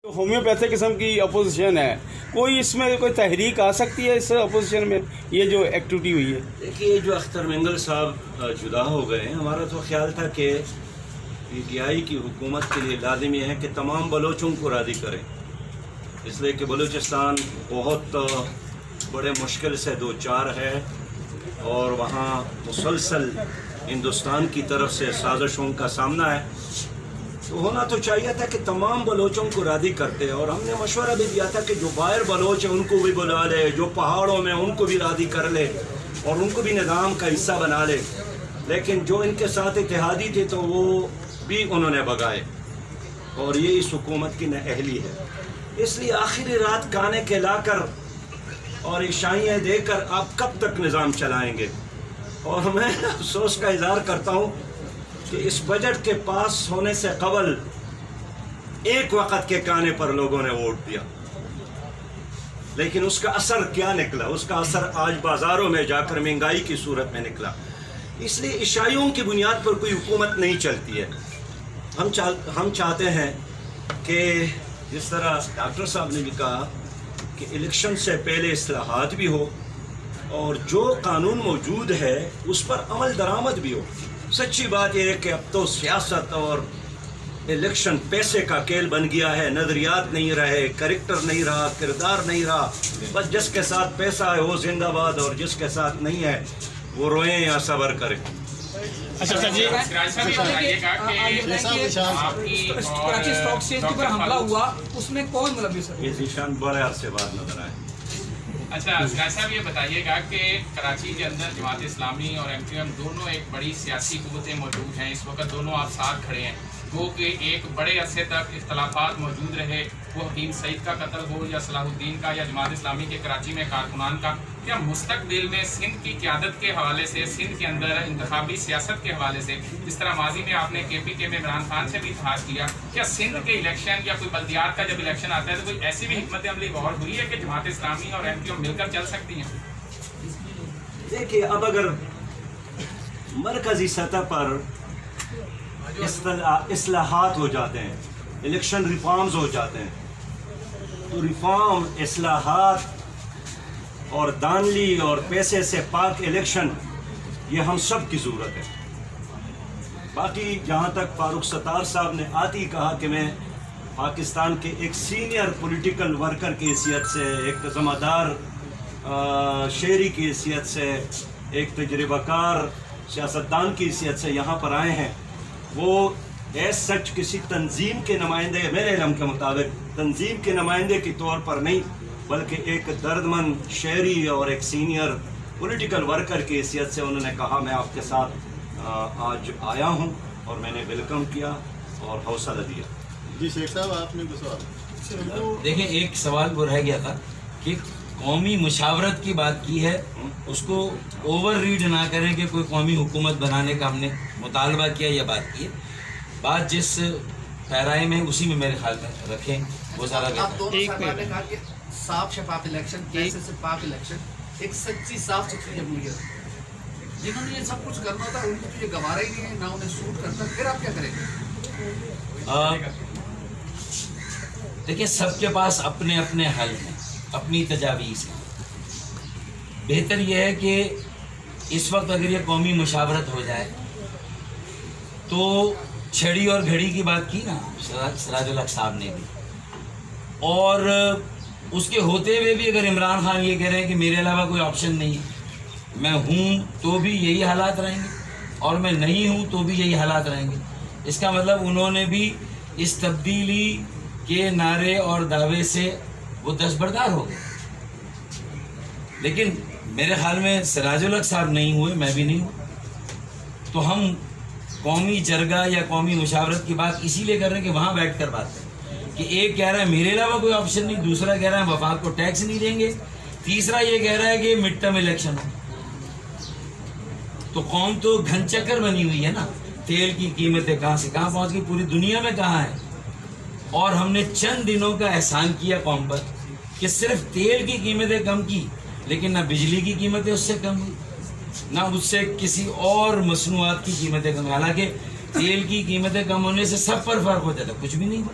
Homeopathic قسم کی opposition ہے، کوئی اس میں کوئی تحریک آ سکتی ہے اس اپوزیشن میں؟ یہ جو ایکٹیویٹی ہوئی ہے، دیکھیے جو اختر مینگل صاحب جدا ہو گئے ہیں، ہمارا تو خیال تھا کہ پی ٹی آئی کی حکومت کے لیے لازم یہ ہے کہ تمام بلوچوں کو راضی کریں، اس لیے کہ بلوچستان بہت بڑے مشکل سے دو چار ہے اور وہاں مسلسل ہندوستان کی طرف سے سازشوں کا سامنا ہے، تو ہونا تو چاہیے تھا کہ تمام بلوچوں کو راضی کرتے، اور ہم نے مشورہ بھی دیا تھا کہ جو باہر بلوچ ہیں ان کو بھی بلا لے، جو پہاڑوں میں ان کو بھی راضی کر لے اور ان کو بھی نظام کا حصہ بنا لے، لیکن جو ان کے ساتھ اتحادی تھے تو وہ بھی انہوں نے بگائے، اور یہ اس حکومت کی نااہلی ہے۔ اس لیے آخری رات کانے کے لا کر اور عشائیاں دے کر آپ کب تک نظام چلائیں گے؟ اور میں افسوس کا اظہار کرتا ہوں کہ اس بجٹ کے پاس ہونے سے قبل ایک وقت کے کانے پر لوگوں نے ووٹ دیا، لیکن اس کا اثر کیا نکلا؟ اس کا اثر آج بازاروں میں جا کر مہنگائی کی صورت میں نکلا۔ اس لیے عشائیوں کی بنیاد پر کوئی حکومت نہیں چلتی ہے۔ ہم چاہتے ہیں کہ جس طرح ڈاکٹر صاحب نے بھی کہا کہ الیکشن سے پہلے اصلاحات بھی ہو اور جو قانون موجود ہے اس پر عمل درآمد بھی ہو۔ سچی بات یہ ہے کہ اب تو سیاست اور الیکشن پیسے کا کھیل بن گیا ہے، نظریات نہیں رہے، کریکٹر نہیں رہا، کردار نہیں رہا، بس جس کے ساتھ پیسہ ہے وہ زندہ باد اور جس کے ساتھ نہیں ہے وہ روئیں یا صبر کریں۔ اچھا جی، کراچی اسٹاک ایکسچینج پر حملہ ہوا، اس میں کون ملوث ہے؟ یہ ذیشان بڑے عرصے بعد نظر آئے۔ اچھا سراج صاحب یہ بتائیے گا کہ کراچی کے اندر جماعت اسلامی اور ایم کیو ایم دونوں ایک بڑی سیاسی قوتیں موجود ہیں، اس وقت دونوں آپ ساتھ کھڑے ہیں، وہ کہ ایک بڑے عرصے تک اختلافات موجود رہے، وہ حکیم سعید کا قتل ہو یا صلاح الدین کا یا جماعت اسلامی کے کراچی میں کارکنان کا، کیا مستقبل میں سندھ کی قیادت کے حوالے سے، سندھ کے اندر انتخابی سیاست کے حوالے سے، جس طرح ماضی میں آپ نے کے پی کے میں عمران خان سے بھی اتحاد کیا، کیا سندھ کے الیکشن یا کوئی بلدیات کا جب الیکشن آتا ہے تو کوئی ایسی بھی حکمت عملی غور ہوئی ہے کہ جماعت اسلامی اور ایم کیو ایم مل کر چل سکتی ہیں؟ دیکھیے اب اگر مرکزی سطح پر اصلاحات ہو جاتے ہیں، الیکشن ریفارمز ہو جاتے ہیں، تو ریفارم، اصلاحات اور دانلی اور پیسے سے پاک الیکشن یہ ہم سب کی ضرورت ہے۔ باقی جہاں تک فاروق ستار صاحب نے آتی کہا کہ میں پاکستان کے ایک سینئر پولیٹیکل ورکر کی حیثیت سے، ایک ذمہ دار شہری کی حیثیت سے، ایک تجربہ کار سیاستدان کی حیثیت سے یہاں پر آئے ہیں، وہ ایز سچ کسی تنظیم کے نمائندے، میرے علم کے مطابق تنظیم کے نمائندے کے طور پر نہیں، بلکہ ایک دردمند شہری اور ایک سینئر پولیٹیکل ورکر کی حیثیت سے انہوں نے کہا میں آپ کے ساتھ آج آیا ہوں، اور میں نے ویلکم کیا اور حوصلہ دیا۔ جی شیخ صاحب آپ نے کوئی سوال؟ دیکھیں ایک سوال وہ رہ گیا تھا کہ قومی مشاورت کی بات کی ہے، اس کو اوور ریڈ نہ کریں کہ کوئی قومی حکومت بنانے کا ہم نے مطالبہ کیا یا بات کی ہے، بات جس پیرائے میں اسی میں میرے خیال میں رکھیں وہ زیادہ بہتر ہے۔ صاف شفاف الیکشن، پیسے سے پاک الیکشن، ایک سچی صاف ستھری جمہوریت، جنہوں نے یہ سب کچھ کرنا تھا ان کو تو یہ گوارا ہی نہیں ہے، نہ انہیں سوٹ کرتا، پھر آپ کیا کریں گے؟ دیکھیں سب کے پاس اپنے اپنے حل ہیں، اپنی تجاویز ہیں، بہتر یہ ہے کہ اس وقت اگر یہ قومی مشاورت ہو جائے تو چھڑی اور گھڑی کی بات کی نا سراج الحق صاحب نے بھی، اور اس کے ہوتے ہوئے بھی اگر عمران خان یہ کہہ رہے ہیں کہ میرے علاوہ کوئی آپشن نہیں ہے، میں ہوں تو بھی یہی حالات رہیں گے اور میں نہیں ہوں تو بھی یہی حالات رہیں گے، اس کا مطلب انہوں نے بھی اس تبدیلی کے نعرے اور دعوے سے وہ دستبردار ہو گئے، لیکن میرے خیال میں سراج الحق صاحب نہیں ہوئے، میں بھی نہیں ہوں، تو ہم قومی جرگہ یا قومی مشاورت کی بات اسی لیے کر رہے ہیں کہ وہاں بیٹھ کر بات کریں کہ ایک کہہ رہا ہے میرے علاوہ کوئی آپشن نہیں، دوسرا کہہ رہا ہے وفاق کو ٹیکس نہیں دیں گے، تیسرا یہ کہہ رہا ہے کہ مڈ ٹرم الیکشن ہو، تو قوم تو گھن چکر بنی ہوئی ہے نا، تیل کی قیمتیں کہاں سے کہاں پہنچ گئی، پوری دنیا میں کہاں ہے، اور ہم نے چند دنوں کا احسان کیا قوم پر کہ صرف تیل کی قیمتیں کم کی، لیکن نہ بجلی کی قیمتیں اس سے کم ہوئی، نہ اس سے کسی اور مصنوعات کی قیمتیں کم، حالانکہ تیل کی قیمتیں کم ہونے سے سب پر فرق ہوتا تھا، کچھ بھی نہیں ہوا۔